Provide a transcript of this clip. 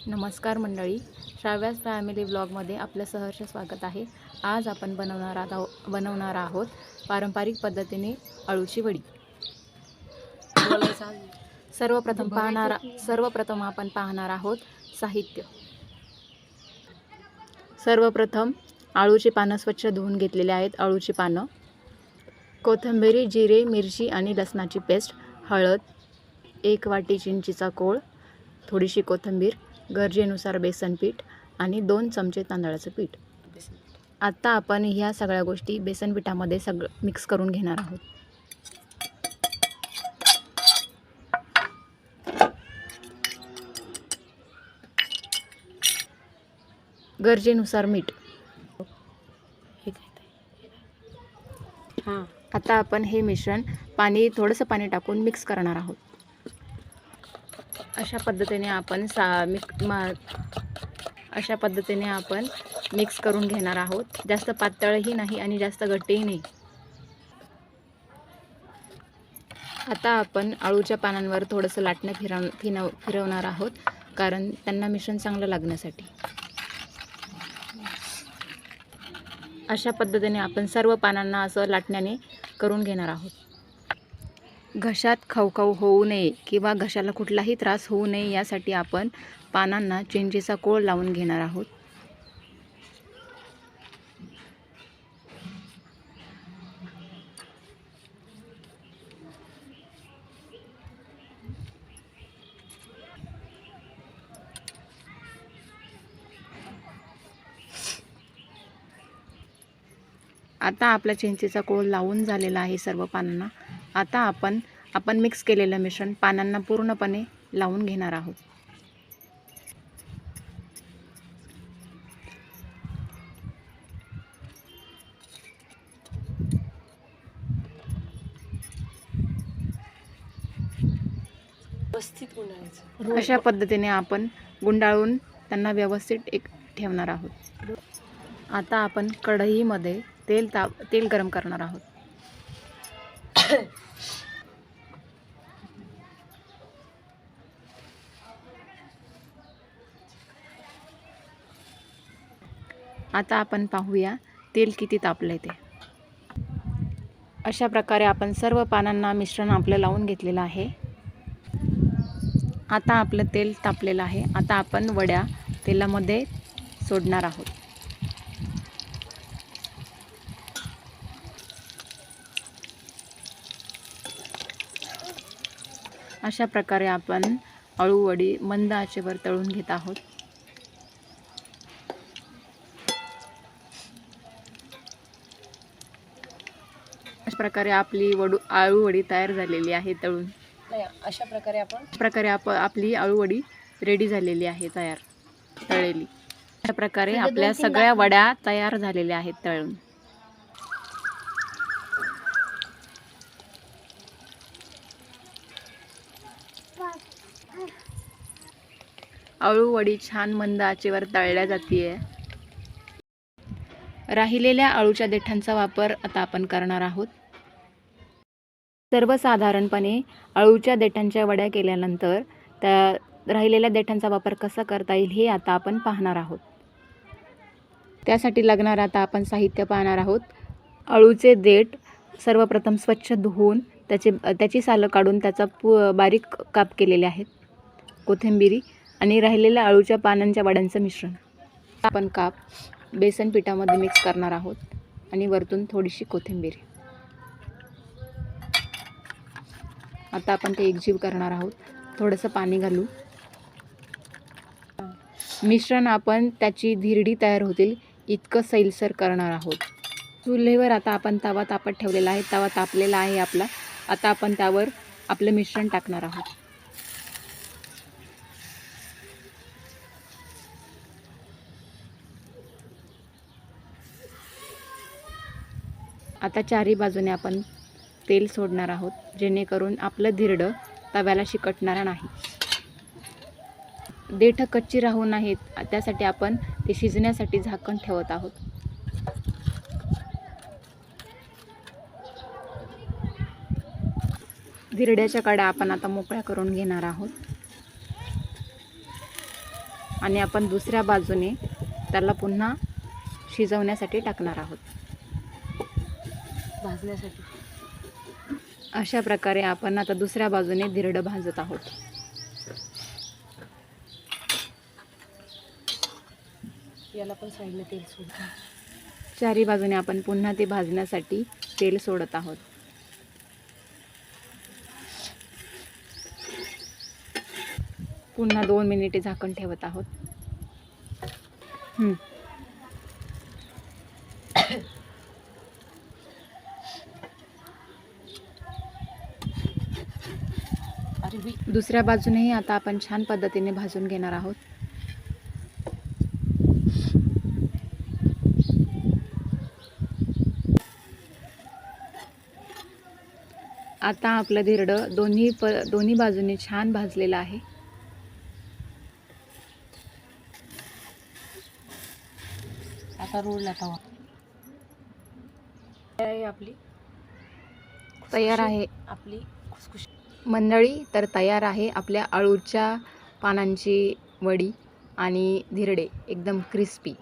नमस्कार मंडळी, श्राव्यास फॅमिली ब्लॉगमध्ये आपलं सहर्ष स्वागत आहे। आज आपण बनवणार आहोत पारंपरिक पद्धतीने अळूची वडी। सर्वप्रथम आपण पाहणार आहोत साहित्य। सर्वप्रथम अळूची पानं स्वच्छ धुवून घेतलेली आहेत। अळूची पानं, कोथिंबीर, जिरे, मिरची आणि लसणाची पेस्ट, हळद, 1 वाटी चिंचेचा कोळ, थोडीशी कोथिंबीर, गरजेनुसार बेसन पीठ आणि 2 चमचे तांदळाचं पीठ। आता आपण ह्या सगळ्या गोष्टी बेसन पिठामध्ये मिक्स करून घेणार आहोत। गरजेनुसार मीठ। आता आपण हे मिश्रण थोडंसं पाणी टाकून मिक्स करणार आहोत। अशा पद्धतीने आपण मिक्स करून घेणार आहोत। जास्त पातळही नाही आणि जास्त घट्टही नाही। आता आपण अळूच्या पानांवर थोडंसं लाटणं फिरवणार आहोत, कारण त्यांना मिश्रण चांगलं लागण्यासाठी। अशा पद्धतीने आपण सर्व पानांना असं लाटण्याने करून घेणार आहोत। घशात खवखव होऊ नये किंवा घशाला कुठलाही त्रास होऊ नये यासाठी आपण पानांना चिंचेचा कोळ लावून घेणार आहोत। आता आपला चिंचेचा कोळ लावून झालेला आहे सर्व पानांना। आता आपण मिक्स केलेलं मिश्रण पानांना पूर्णपणे लावून घेणार आहोत। अशा पद्धतीने आपण गुंडाळून त्यांना व्यवस्थित ठेवणार आहोत। आता आपण कढईमध्ये तेल गरम करणार आहोत। आता आपण पाहूया तेल किती तापले ते। अशा प्रकारे आपण सर्व पानांना मिश्रण आपलं लावून घेतलेलं आहे। आता आपलं तेल तापलेलं आहे। आता आपण वड्या तेलामध्ये सोडणार आहोत। अशा प्रकारे आपण अळूवडी मंद आचेवर तळून घेत आहोत। अशा प्रकारे आपली अळूवडी तयार झालेली आहे तळून। अशा प्रकारे आपली अळूवडी रेडी झालेली आहे, तळलेली। अशा प्रकारे आपल्या सगळ्या वड्या तयार झालेल्या आहेत तळून। अळूवडी छान मंद आचेवर तळल्या जातीये। राहिलेल्या अळूच्या देठांचा वापर आता आपण करणार आहोत। सर्वसाधारणपणे अळूच्या देठांच्या वड्या केल्यानंतर त्या राहिलेल्या देठांचा वापर कसा करता येईल हे आता आपण पाहणार आहोत। त्यासाठी लागणार आता आपण साहित्य पाहणार आहोत। अळूचे देठ सर्वप्रथम स्वच्छ धुवून त्याची सालं काढून त्याचा बारीक काप केलेले आहेत। कोथिंबीर आणि राहिलेल्या अळूच्या पानांच्या वड्यांचं मिश्रण आपण बेसन पिठामध्ये मिक्स करणार आहोत आणि वरतून थोडीशी कोथिंबीर। आता आपण ते एकजीव करणार आहोत। थोडंसं पाणी घालू मिश्रण आपण त्याची धिरडी तयार होतील इतकं सैलसर करणार आहोत। चुलीवर आता आपण तवा तापत ठेवलेला आहे। तवा तापलेला आहे आपला। आता आपण त्यावर आपलं मिश्रण टाकणार आहोत। आता चारी बाजूने आपण तेल सोडणार आहोत, जेणेकरून आपलं धिरडं तव्याला चिकटणार नाही। देठ कच्ची राहू नयेत त्यासाठी आपण ते शिजण्यासाठी झाकण ठेवत आहोत। धिरड्याच्या कडा आपण आता मोकळ्या करून घेणार आहोत। आणि आपण दुसऱ्या बाजूने त्याला पुन्हा शिजवण्यासाठी टाकणार आहोत. भाजण्यासाठी. अशा प्रकारे आपण आता दुसऱ्या बाजूने धिरडं भाजत आहोत. याला पण साईडने तेल सोडतो. चारी बाजूने आपण पुन्हा ते भाजण्यासाठी तेल सोडत आहोत. पुन्हा 2 मिनिटे झाकण ठेवत आहोत. अरे बी दुसऱ्या बाजूनेही आता आपण छान पद्धतीने भाजून घेणार आहोत. आता आपलं धिरडं दोन्ही बाजूने छान भाजलेलं आहे. आता रोडला तवा आपली तयार आहे आपली खुसखुशी. मंडळी. तर तयार आहे आपल्या अळूच्या पानांची वडी आणि धिरडे एकदम क्रिस्पी.